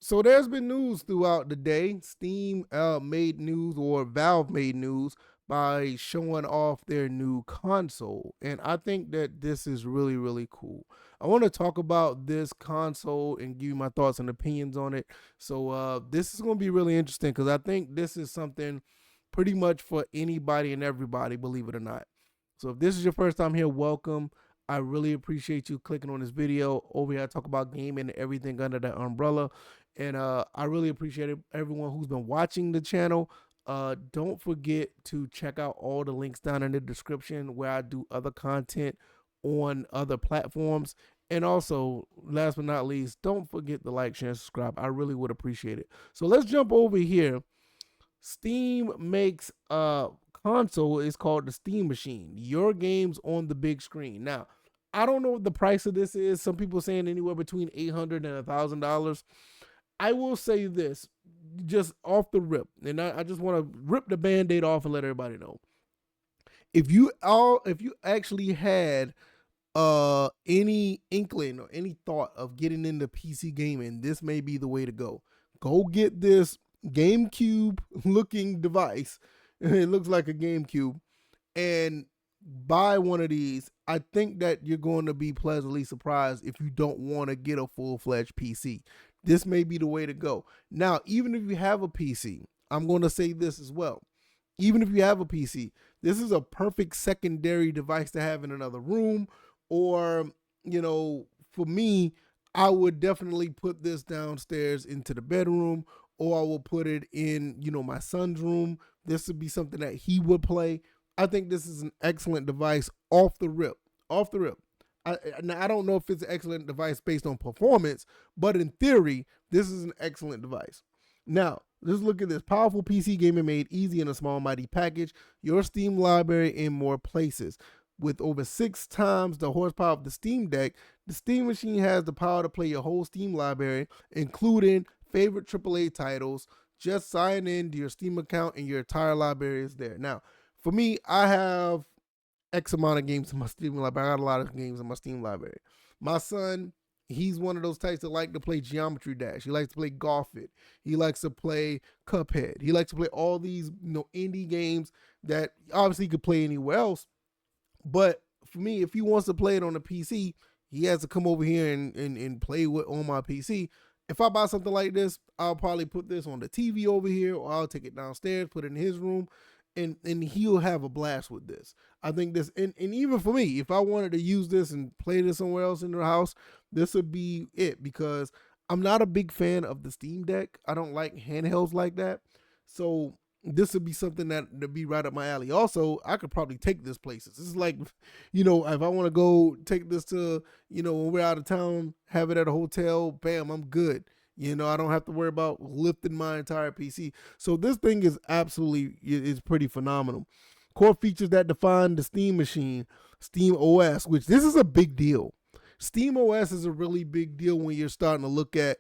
So there's been news throughout the day. Steam made news, or Valve made news by showing off their new console. And I think that this is really, really cool. I want to talk about this console and give you my thoughts and opinions on it. So this is going to be really interesting because I think this is something pretty much for anybody and everybody, believe it or not. So if this is your first time here, welcome. I really appreciate you clicking on this video. Over here, I talk about gaming and everything under that umbrella. And I really appreciate everyone who's been watching the channel. Don't forget to check out all the links down in the description where I do other content on other platforms. And also, last but not least, don't forget to like, share, and subscribe. I really would appreciate it. So let's jump over here. Steam makes a console. It's called the Steam Machine. Your games on the big screen. Now, I don't know what the price of this is. Some people saying anywhere between $800 and $1,000. I will say this, just off the rip, and I just want to rip the Band-Aid off and let everybody know. If you actually had any inkling or any thought of getting into PC gaming, this may be the way to go. Go get this GameCube looking device. It looks like a GameCube, and buy one of these. I think that you're going to be pleasantly surprised if you don't want to get a full-fledged PC. This may be the way to go. Now, even if you have a PC, I'm going to say this as well. Even if you have a PC, this is a perfect secondary device to have in another room. Or, for me, I would definitely put this downstairs into the bedroom, or I will put it in, my son's room. This would be something that he would play. I think this is an excellent device off the rip. Off the rip. I don't know if it's an excellent device based on performance, but in theory, this is an excellent device. Now, let's look at this. Powerful PC gaming made easy in a small, mighty package. Your Steam library in more places. With over 6 times the horsepower of the Steam Deck, the Steam Machine has the power to play your whole Steam library, including favorite AAA titles. Just sign in to your Steam account and your entire library is there. Now, for me, I have X amount of games in my Steam library. I got a lot of games in my Steam library. My son, he's one of those types that like to play Geometry Dash. He likes to play Golf It. He likes to play Cuphead. He likes to play all these indie games that obviously he could play anywhere else. But for me, if he wants to play it on a PC, he has to come over here and play with on my PC. If I buy something like this, I'll probably put this on the TV over here, or I'll take it downstairs, put it in his room, and he'll have a blast with this. I think this, and even for me, if I wanted to use this and play this somewhere else in the house, this would be it, because I'm not a big fan of the Steam Deck. I don't like handhelds like that. So this would be something that would be right up my alley. Also, I could probably take this places. This is like, if I want to go take this to, when we're out of town, have it at a hotel, bam, I'm good. I don't have to worry about lifting my entire PC. So this thing is is pretty phenomenal. Core features that define the Steam Machine: Steam OS, which this is a big deal. Steam OS is a really big deal when you're starting to look at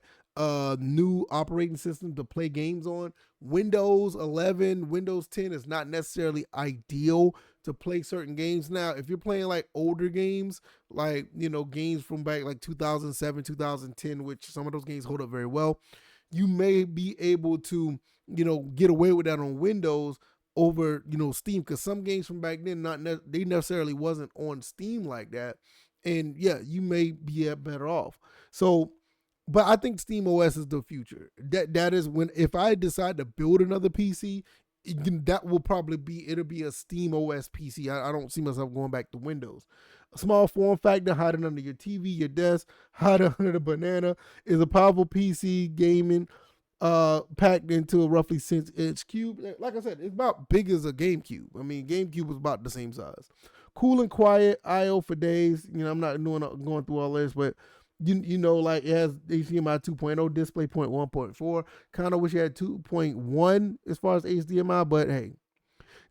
new operating system to play games on. Windows 11, Windows 10 is not necessarily ideal to play certain games. Now, if you're playing like older games, like, games from back like 2007, 2010, which some of those games hold up very well, you may be able to, get away with that on Windows over, Steam, because some games from back then, they necessarily wasn't on Steam like that. And yeah, you may be better off. So, but I think Steam OS is the future. That is when, if I decide to build another PC, that will probably it'll be a Steam OS PC. I don't see myself going back to Windows. A small form factor, hiding under your TV, your desk, hiding under the banana, is a powerful PC gaming packed into a roughly 6-inch cube. Like I said, it's about big as a GameCube. I mean, GameCube was about the same size. Cool and quiet, I/O for days. I'm not going through all this, but like it has HDMI 2.0, display 0.1.4. Kind of wish it had 2.1 as far as HDMI, but hey.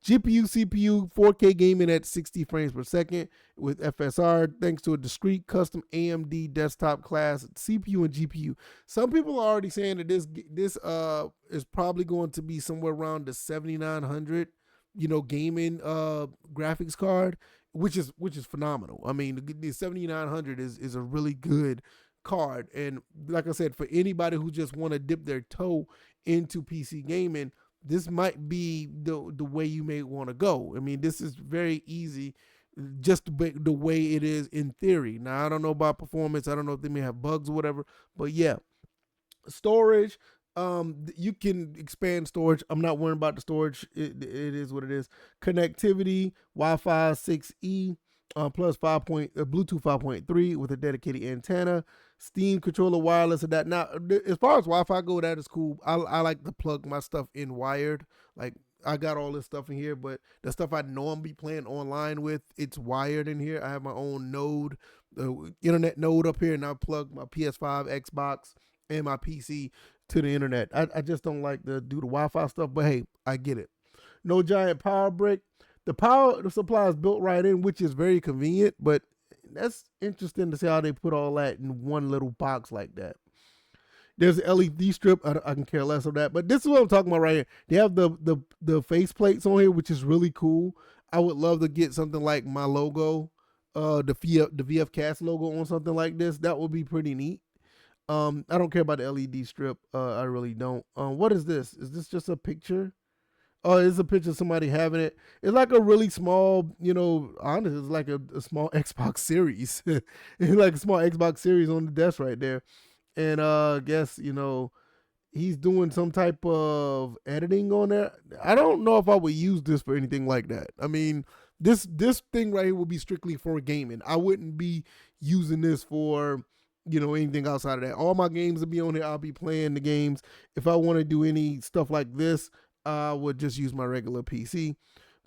GPU, CPU, 4K gaming at 60 frames per second with FSR, thanks to a discrete custom AMD desktop class CPU and GPU. Some people are already saying that this is probably going to be somewhere around the 7900, gaming graphics card, which is phenomenal. I mean, the 7900 is a really good card. And like I said, for anybody who just want to dip their toe into PC gaming, this might be the way you may want to go. I mean, this is very easy, just the way it is in theory. Now, I don't know about performance. I don't know if they may have bugs or whatever, but yeah, storage. You can expand storage. I'm not worrying about the storage. It is what it is. Connectivity, Wi-Fi 6E, plus Bluetooth 5.3 with a dedicated antenna. Steam controller wireless and that. Now, as far as Wi-Fi go, that is cool. I like to plug my stuff in wired. Like, I got all this stuff in here, but the stuff I normally playing online with, it's wired in here. I have my own node, the internet node up here, and I plug my PS5, Xbox, and my PC to the internet. I just don't like to do the Wi-Fi stuff, but hey, I get it. No giant power brick. The power supply is built right in, which is very convenient, but that's interesting to see how they put all that in one little box like that. There's an LED strip. I can care less of that, but this is what I'm talking about right here. They have the face plates on here, which is really cool. I would love to get something like my logo, the VF Cast logo on something like this. That would be pretty neat. I don't care about the LED strip. I really don't. What is this? Is this just a picture? Oh, it's a picture of somebody having it. It's like a really small, honestly, it's like a small Xbox Series. It's like a small Xbox Series on the desk right there. And I guess, he's doing some type of editing on there. I don't know if I would use this for anything like that. I mean, this thing right here will be strictly for gaming. I wouldn't be using this for anything outside of that. All my games will be on here. I'll be playing the games. If I want to do any stuff like this, I would just use my regular PC.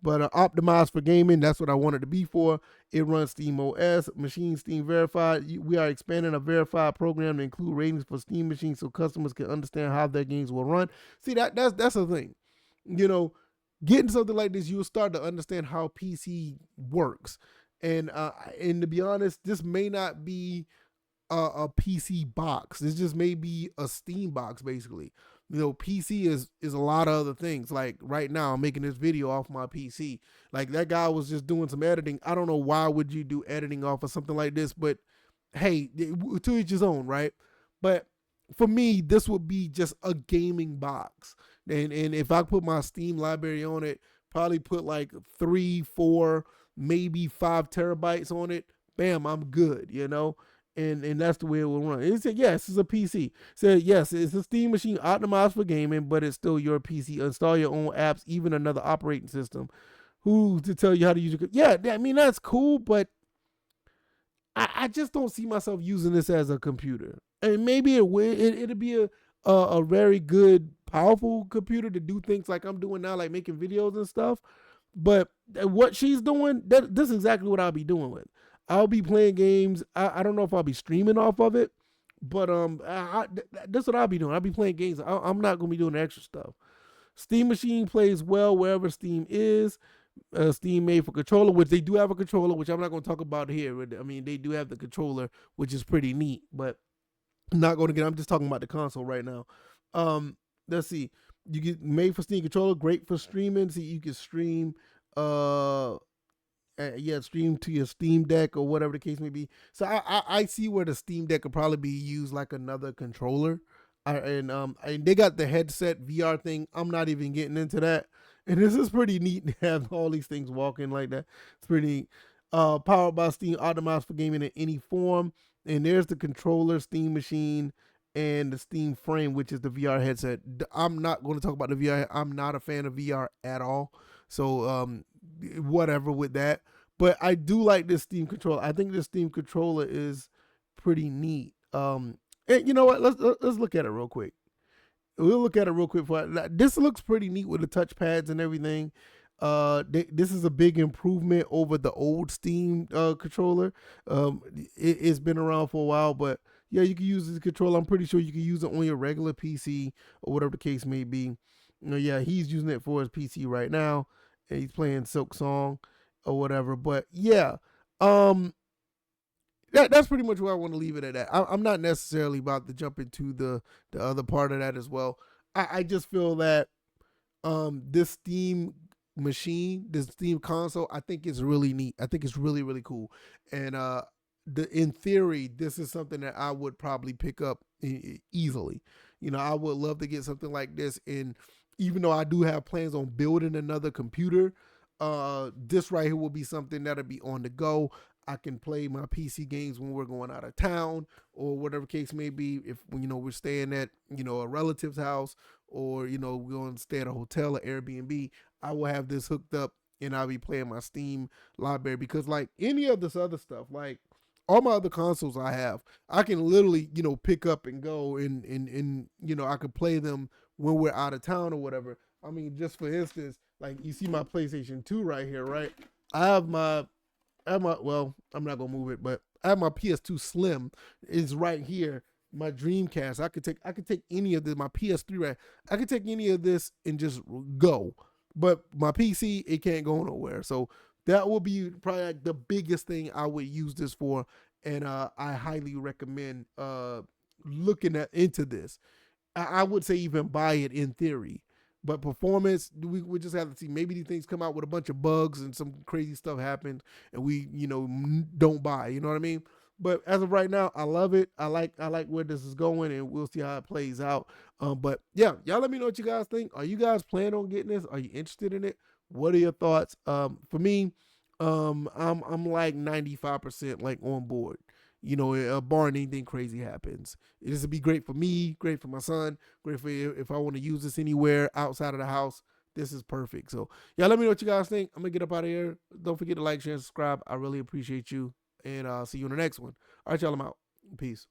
But optimized for gaming, that's what I want it to be for. It runs Steam OS, machine Steam verified. We are expanding a verified program to include ratings for Steam machines so customers can understand how their games will run. See, that's the thing. Getting something like this, you'll start to understand how PC works. And to be honest, this may not be a PC box. This just may be a Steam box, basically. PC is a lot of other things. Like right now, I'm making this video off my PC. Like that guy was just doing some editing. I don't know why would you do editing off of something like this, but hey, to each his own, right? But for me, this would be just a gaming box. And if I put my Steam library on it, probably put like 3, 4, maybe 5 terabytes on it. Bam, I'm good, and that's the way it will run. It said, yes, it's a PC. It said, yes, it's a Steam machine optimized for gaming, but it's still your PC. Install your own apps, even another operating system. Who to tell you how to use it? Yeah, I mean, that's cool, but I just don't see myself using this as a computer. And maybe it'll be a very good, powerful computer to do things like I'm doing now, like making videos and stuff. But what she's doing, this is exactly what I'll be doing with. I'll be playing games. I don't know if I'll be streaming off of it, but that's what I'll be doing. I'll be playing games. I'm not gonna be doing extra stuff. Steam machine plays well wherever Steam is. Steam made for controller, which they do have a controller, which I'm not gonna talk about here. I mean, they do have the controller, which is pretty neat, but I'm not gonna get. I'm just talking about the console right now. Let's see. You get made for Steam controller, great for streaming. See, you can stream. Stream to your Steam Deck or whatever the case may be. So I see where the Steam Deck could probably be used like another controller. And they got the headset VR thing. I'm not even getting into that. And this is pretty neat to have all these things walking like that. It's pretty neat. Powered by Steam, optimized for gaming in any form. And there's the controller, Steam machine, and the Steam frame, which is the VR headset. I'm not going to talk about the VR. I'm not a fan of VR at all. So whatever with that. But I do like this Steam controller. I think this Steam controller is pretty neat. And you know what? Let's look at it real quick. We'll look at it real quick. This looks pretty neat with the touch pads and everything. This is a big improvement over the old Steam controller. It's been around for a while, but yeah, you can use this controller. I'm pretty sure you can use it on your regular PC or whatever the case may be. Yeah, he's using it for his PC right now, and he's playing Silk Song or whatever. But yeah, that's pretty much where I want to leave it at. I'm not necessarily about to jump into the other part of that as well. I just feel that this Steam machine, this Steam console, I think is really neat. I think it's really, really cool. And in theory, this is something that I would probably pick up easily. I would love to get something like this. And even though I do have plans on building another computer, this right here will be something that'll be on the go. I can play my PC games when we're going out of town or whatever case may be. If we're staying at a relative's house, or we're going to stay at a hotel or Airbnb, I will have this hooked up and I'll be playing my Steam library, because like any of this other stuff, like all my other consoles I have, I can literally, pick up and go, and I could play them when we're out of town or whatever. I mean, just for instance, like you see my PlayStation 2 right here, right? I have my well, I'm not gonna move it, but I have my PS2 Slim is right here. My Dreamcast, I could take any of this. My PS3, right? I could take any of this and just go. But my PC, it can't go nowhere. So that will be probably like the biggest thing I would use this for, and I highly recommend looking into this. I would say even buy it in theory. But performance, we just have to see. Maybe these things come out with a bunch of bugs and some crazy stuff happens, and we don't buy. You know what I mean? But as of right now, I love it. I like where this is going, and we'll see how it plays out. But yeah, y'all let me know what you guys think. Are you guys planning on getting this? Are you interested in it? What are your thoughts? For me, I'm like 95% like on board. Barring anything crazy happens. This would be great for me, great for my son, great for if I want to use this anywhere outside of the house. This is perfect. So, yeah, let me know what you guys think. I'm going to get up out of here. Don't forget to like, share, and subscribe. I really appreciate you. And I'll see you in the next one. All right, y'all, I'm out. Peace.